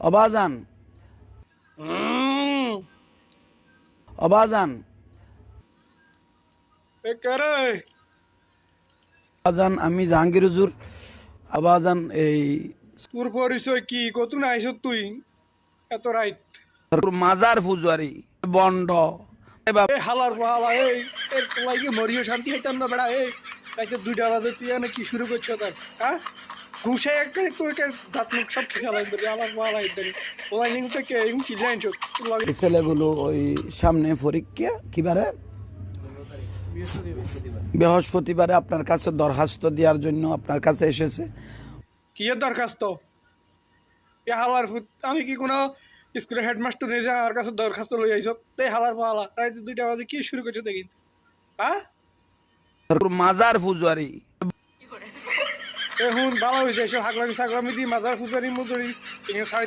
অবাজান অবাজান আবাজান আমি জাহাঙ্গীর হুজুর আবাজান এই তোর পরিচয় কি কত না আইস তুই এত রাইট মাজার ফুজুয়ারি বন্ড এই হালার পালা এই এর লাগে মরিও শান্তি হইতাম না বেড়া এই রাইতে 2টা বাজে তুই এনে কি শুরু করছো তার হ্যাঁ ঘুষে একটা তোর দাঁত মুখ সব খেলা লাগবে আমার পালা ইদানি লাইনিং থেকে এরকম কি জানছো এই ছেলেগুলো ওই সামনে পরীক্ষা কিবারে বৃহস্পতিবারে আপনার কাছে দরখাস্ত দেওয়ার জন্য আপনার কাছে এসেছে। কি এর দরখাস্ত এ হালার আমি কি কোনো স্কুলের হেডমাস্টার নিয়ে যা আমার কাছে দরখাস্ত লই আইস এই হালার পালা রাইতে 2টা বাজে কি শুরু করছো দেখি হ্যাঁ মাজার ফুজুয়ারি এখন ভালো হয়েছে এসব হাগলামি সাগলামি দিয়ে মাজার ফুজারি মুজুরি এখানে সাড়ে